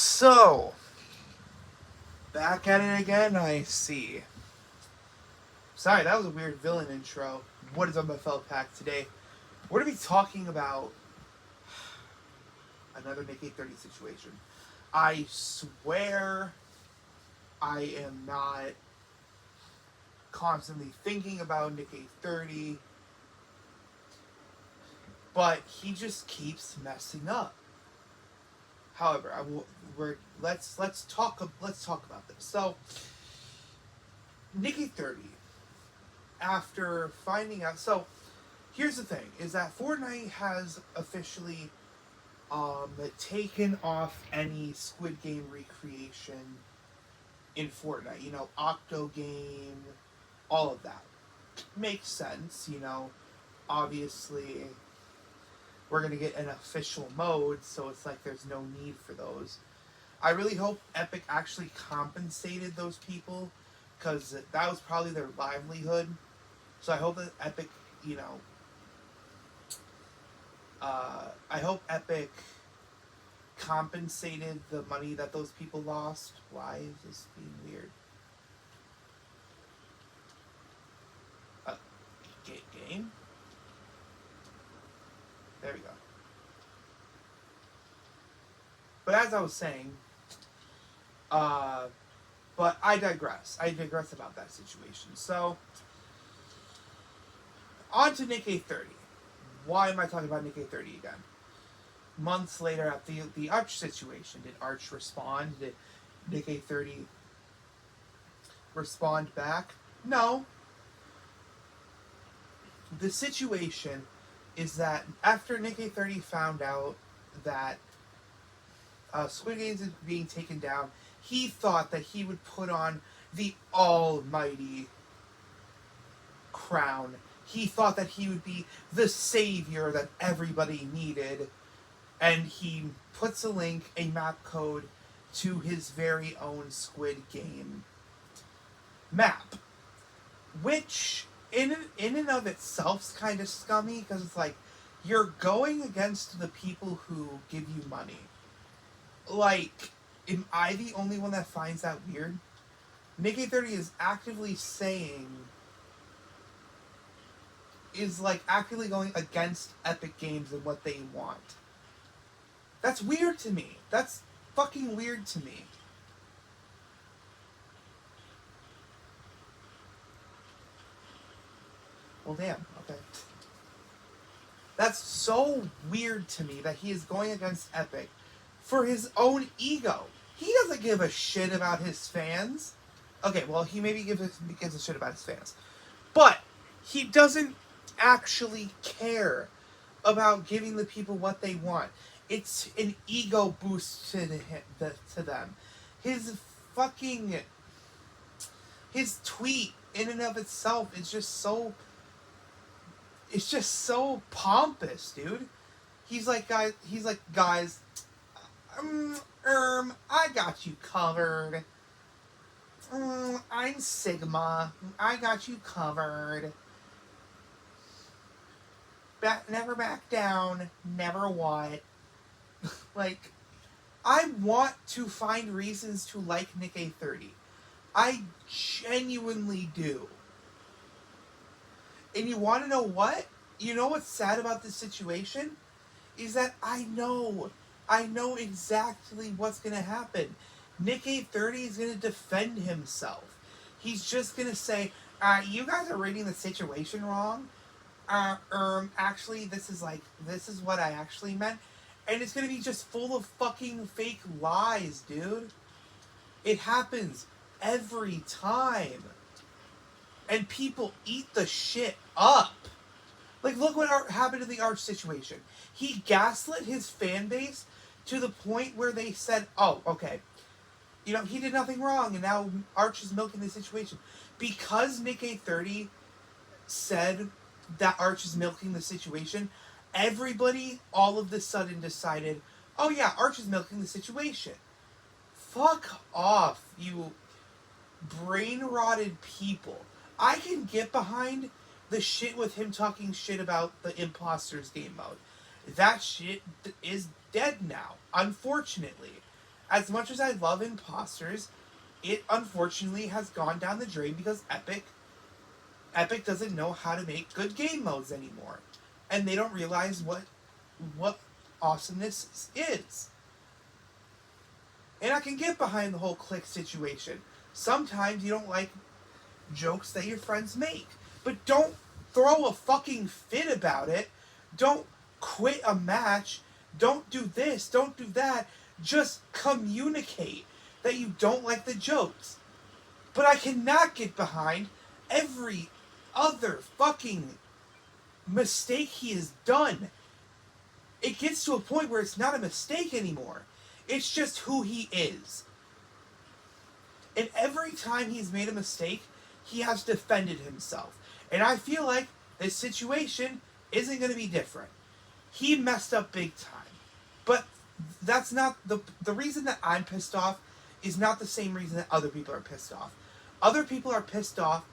So, back at it again, I see. Sorry, that was a weird villain intro. What is up, my fellow pack? Today, we're going to be talking about another Nick 830 situation. I swear I am not constantly thinking about Nick 830, but he just keeps messing up. However, let's talk about this. So, Nick 830, after finding out, here's the thing: is that Fortnite has officially taken off any Squid Game recreation in Fortnite. You know, Octo Game, all of that makes sense. Obviously we're gonna get an official mode, so it's like there's no need for those. I really hope Epic actually compensated those people because that was probably their livelihood. So I hope that Epic, you know, I hope Epic compensated the money that those people lost. Why is this being weird? Uh, game? There we go. But as I was saying, but I digress. I digress about that situation. So, on to Nick 830. Why am I talking about Nick 830 again? Months later, at the Arch situation, did Arch respond? Did Nick 830 respond back? No. The situation is that after Nick 830 found out that Squid Games is being taken down, he thought that he would put on the almighty crown. He thought that he would be the savior that everybody needed. And he puts a map code to his very own Squid Game map. Which, in and of itself, is kind of scummy, because it's like, you're going against the people who give you money. Like, am I the only one that finds that weird? Nick 830 is actively saying, actively going against Epic Games and what they want. That's weird to me. That's fucking weird to me. Well, damn. Okay. That's so weird to me that he is going against Epic for his own ego. He doesn't give a shit about his fans. Okay, well, he maybe gives a shit about his fans. But he doesn't actually care about giving the people what they want. It's an ego boost to them. His tweet in and of itself is just so, it's just so pompous, dude. He's like, guys, I got you covered. I'm Sigma. I got you covered. Never back down. Never what. Like, I want to find reasons to like Nick 830. I genuinely do. And you want to know what? You know what's sad about this situation? Is that I know exactly what's going to happen. Nick 830 is going to defend himself. He's just going to say, you guys are reading the situation wrong. Actually, this is what I actually meant. And it's going to be just full of fucking fake lies, dude. It happens every time. And people eat the shit up. Like, look what happened in the Arch situation. He gaslit his fan base to the point where they said, oh, okay, he did nothing wrong, and now Arch is milking the situation. Because Nick 830 said that Arch is milking the situation, everybody all of a sudden decided, oh yeah, Arch is milking the situation. Fuck off, you brain-rotted people. I can get behind the shit with him talking shit about the Imposters game mode. That shit is dead now, unfortunately. as much as I love imposters, it unfortunately has gone down the drain because Epic doesn't know how to make good game modes anymore, and they don't realize what awesomeness is. And I can get behind the whole click situation. Sometimes you don't like jokes that your friends make, but don't throw a fucking fit about it. Don't quit a match. Don't do this. Don't do that. Just communicate that you don't like the jokes. But I cannot get behind every other fucking mistake he has done. It gets to a point where it's not a mistake anymore. It's just who he is. And every time he's made a mistake, he has defended himself. And I feel like this situation isn't going to be different. He messed up big time. But that's not the reason that I'm pissed off is not the same reason that other people are pissed off. Other people are pissed off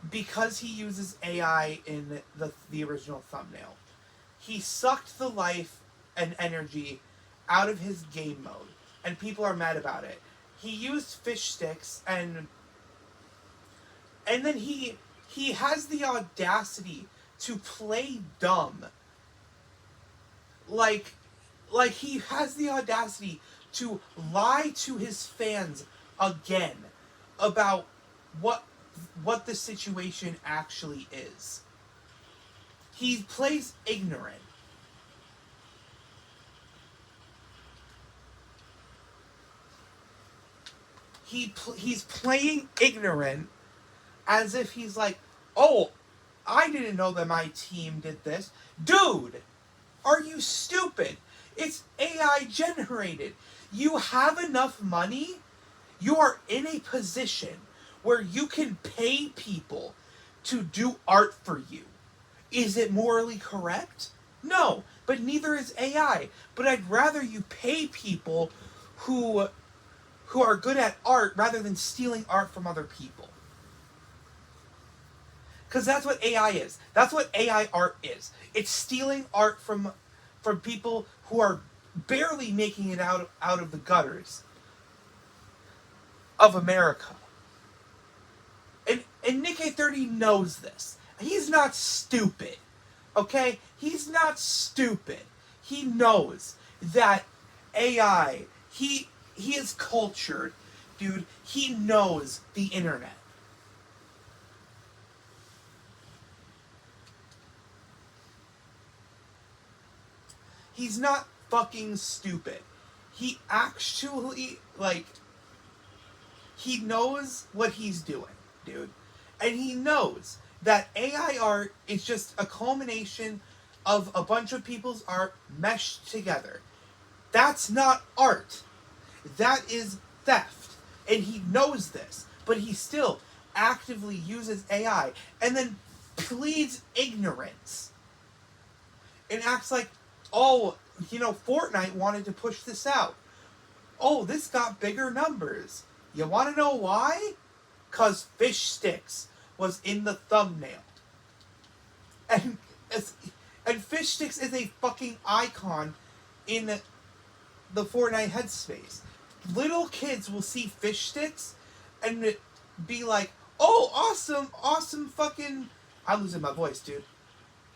because he uses AI in the original thumbnail. He sucked the life and energy out of his game mode, and people are mad about it. He used fish sticks, and then he has the audacity to play dumb. Like he has the audacity to lie to his fans again about what the situation actually is. He plays ignorant. He's playing ignorant as if he's like, oh, I didn't know that my team did this. Dude, are you stupid? It's AI generated. You have enough money. You are in a position where you can pay people to do art for you. Is it morally correct? No, but neither is AI. But I'd rather you pay people who are good at art rather than stealing art from other people. Because that's what AI is. That's what AI art is. It's stealing art from people who are barely making it out of the gutters of America. And Nick830 knows this. He's not stupid. Okay? He's not stupid. He knows that AI, he is cultured, dude. He knows the internet. He's not fucking stupid. He actually, he knows what he's doing, dude. And he knows that AI art is just a culmination of a bunch of people's art meshed together. That's not art. That is theft. And he knows this. But he still actively uses AI and then pleads ignorance. And acts like, oh, Fortnite wanted to push this out. Oh, this got bigger numbers. You want to know why? 'Cause fish sticks was in the thumbnail. And fish sticks is a fucking icon in the Fortnite headspace. Little kids will see fish sticks and be like, oh, awesome fucking... I'm losing my voice, dude.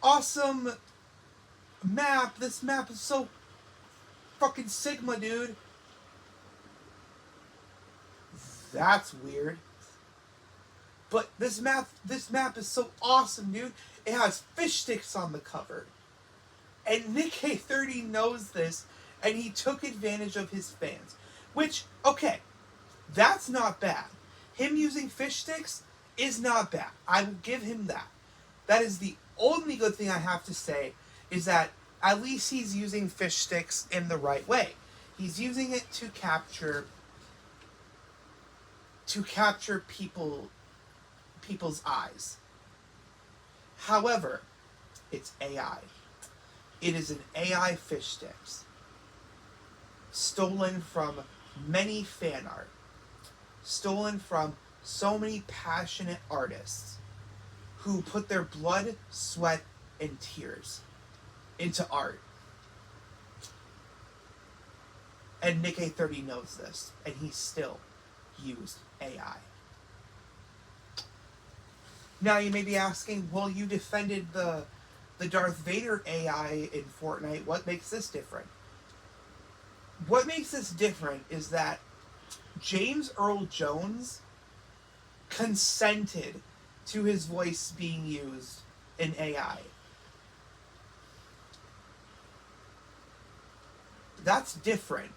Awesome map. This map is so fucking Sigma, dude. That's weird. But this map is so awesome, dude. It has fish sticks on the cover. And Nick830 knows this, and he took advantage of his fans. Which, okay, that's not bad. Him using fish sticks is not bad. I will give him that. That is the only good thing I have to say, is that at least he's using fish sticks in the right way. He's using it to capture people's eyes. However, it's AI. It is an AI fish sticks, stolen from many fan art, stolen from so many passionate artists who put their blood, sweat, and tears into art. And Nick A30 knows this, and he still used AI. Now you may be asking, well, you defended the Darth Vader AI in Fortnite. What makes this different? What makes this different is that James Earl Jones consented to his voice being used in AI. That's different.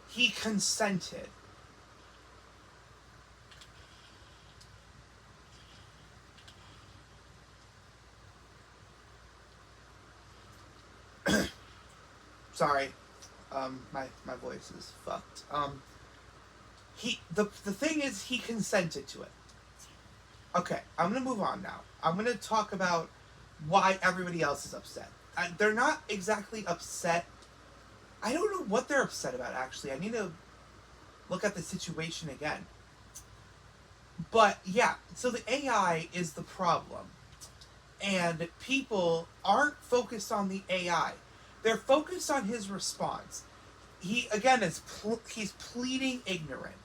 He consented. Sorry, my voice is fucked. The thing is, he consented to it. Okay, I'm gonna move on now. I'm gonna talk about why everybody else is upset. They're not exactly upset. I don't know what they're upset about, actually. I need to look at the situation again. But yeah, so the AI is the problem. And people aren't focused on the AI. They're focused on his response. He, again, he's pleading ignorant.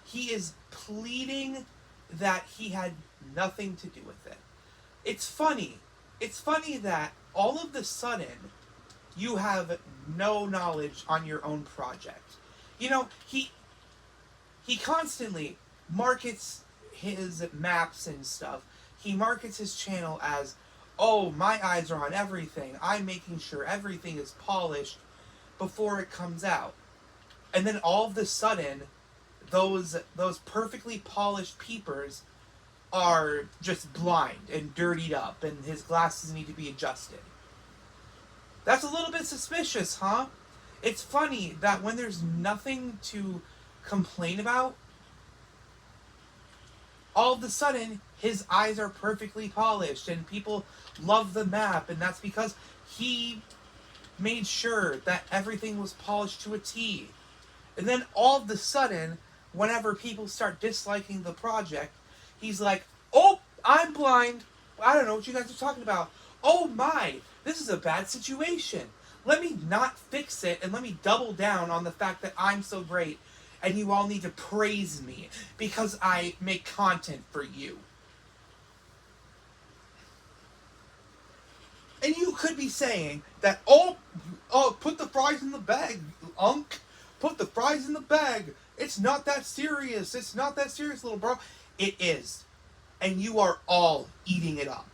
He is pleading that he had nothing to do with it. It's funny. It's funny that all of the sudden you have no knowledge on your own project. You know, he constantly markets his maps and stuff. He markets his channel as, oh, my eyes are on everything. I'm making sure everything is polished before it comes out. And then all of a sudden, those perfectly polished peepers are just blind and dirtied up, and his glasses need to be adjusted. That's a little bit suspicious, huh? It's funny that when there's nothing to complain about, all of a sudden, his eyes are perfectly polished, and people love the map, and that's because he made sure that everything was polished to a T. And then all of a sudden, whenever people start disliking the project, he's like, oh, I'm blind. I don't know what you guys are talking about. Oh my, this is a bad situation. Let me not fix it, and let me double down on the fact that I'm so great, and you all need to praise me because I make content for you. And you could be saying that, oh, put the fries in the bag, unk. Put the fries in the bag. It's not that serious. It's not that serious, little bro. It is. And you are all eating it up.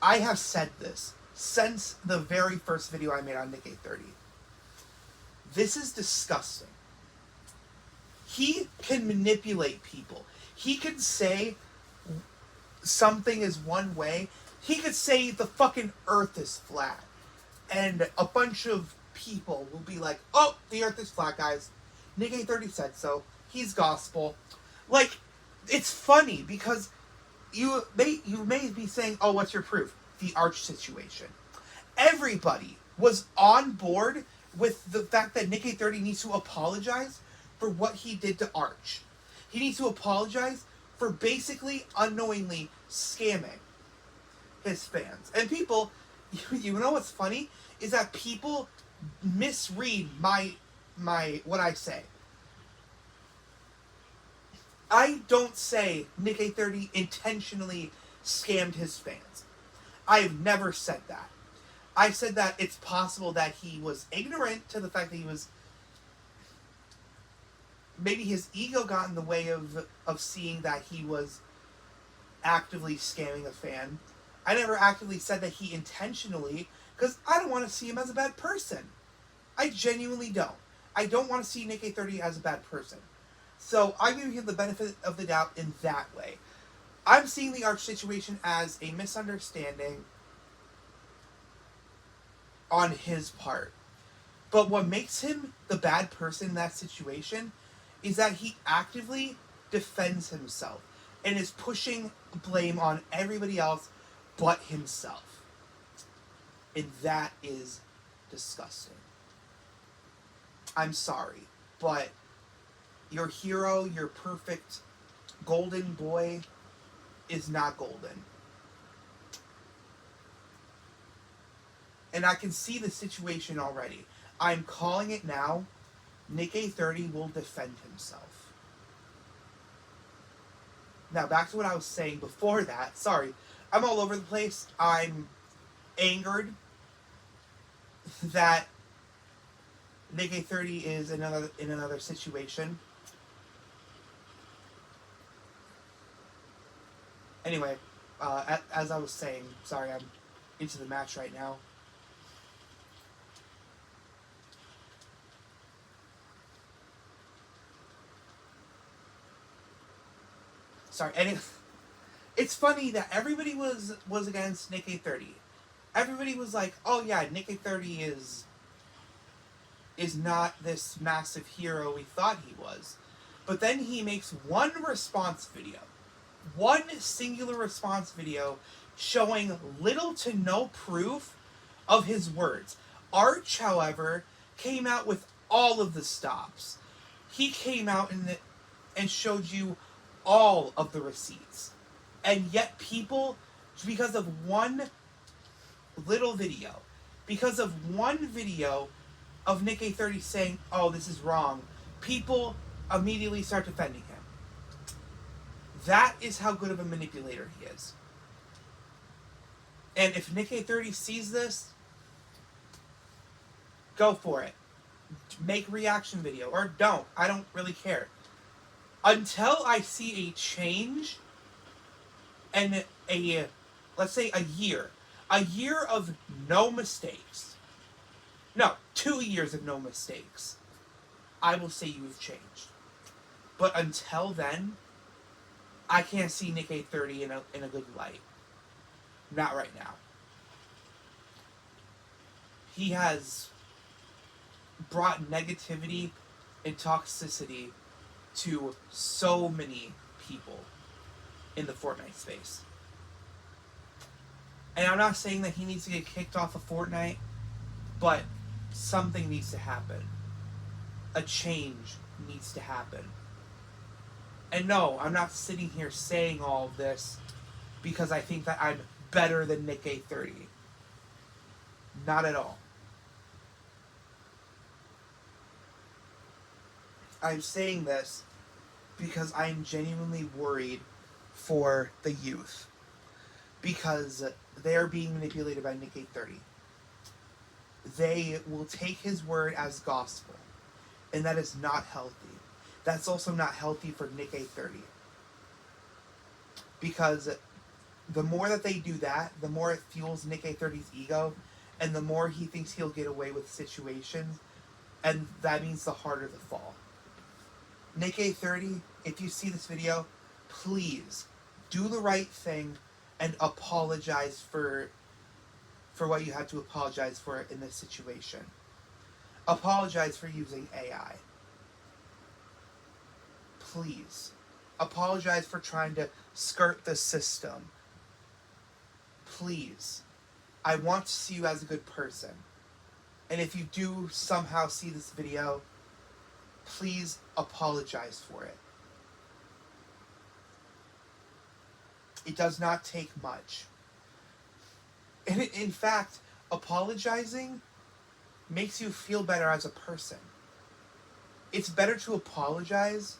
I have said this since the very first video I made on Nick A30. This is disgusting. He can manipulate people. He could say something is one way. He could say the fucking earth is flat. And a bunch of people will be like, oh, the earth is flat, guys. Nick A30 said so. He's gospel. Like, it's funny because you may be saying, oh, what's your proof? The Arch situation. Everybody was on board with the fact that Nick A30 needs to apologize for what he did to Arch. He needs to apologize for basically unknowingly scamming his fans. And people, you know what's funny? Is that people misread my what I say. I don't say Nick A30 intentionally scammed his fans. I've never said that. I said that it's possible that he was ignorant to the fact that he was... Maybe his ego got in the way of seeing that he was actively scamming a fan. I never actively said that he intentionally, because I don't want to see him as a bad person. I genuinely don't. I don't want to see Nick A30 as a bad person. So I'm giving him the benefit of the doubt in that way. I'm seeing the Arch situation as a misunderstanding on his part. But what makes him the bad person in that situation is that he actively defends himself and is pushing blame on everybody else but himself. And that is disgusting. I'm sorry, but your hero, your perfect golden boy, is not golden. And I can see the situation already. I'm calling it now. Nick830 will defend himself. Now, back to what I was saying before that. Sorry, I'm all over the place. I'm angered that Nick830 is in another situation. Anyway, as I was saying, sorry, I'm into the match right now. Sorry, and it's funny that everybody was against Nick830. Everybody was like, "Oh yeah, Nick830 is not this massive hero we thought he was," but then he makes one response video, one singular response video, showing little to no proof of his words. Arch, however, came out with all of the stops. He came out and showed you all of the receipts. And yet people, because of one little video, because of one video of Nick830 saying, "Oh, this is wrong," people immediately start defending him. That is how good of a manipulator he is. And if Nick830 sees this, go for it. Make a reaction video, or don't. I don't really care. Until I see a change and let's say a year of no mistakes. No, 2 years of no mistakes. I will say you have changed. But until then, I can't see Nick830 in a good light. Not right now. He has brought negativity and toxicity to so many people in the Fortnite space. And I'm not saying that he needs to get kicked off of Fortnite, but something needs to happen. A change needs to happen. And no, I'm not sitting here saying all of this because I think that I'm better than Nick830. Not at all. I'm saying this because I'm genuinely worried for the youth. Because they are being manipulated by Nick830. They will take his word as gospel. And that is not healthy. That's also not healthy for Nick830. Because the more that they do that, the more it fuels Nick830's ego, and the more he thinks he'll get away with situations, and that means the harder the fall. Nick830, if you see this video, please do the right thing and apologize for what you had to apologize for in this situation. Apologize for using AI. Please. Apologize for trying to skirt the system. Please. I want to see you as a good person. And if you do somehow see this video, please apologize for it. It does not take much. And in fact, apologizing makes you feel better as a person. It's better to apologize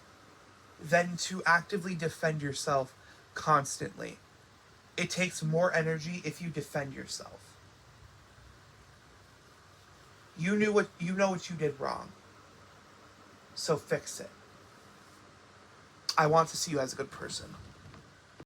than to actively defend yourself constantly. It takes more energy if you defend yourself. You know what you did wrong. So fix it. I want to see you as a good person.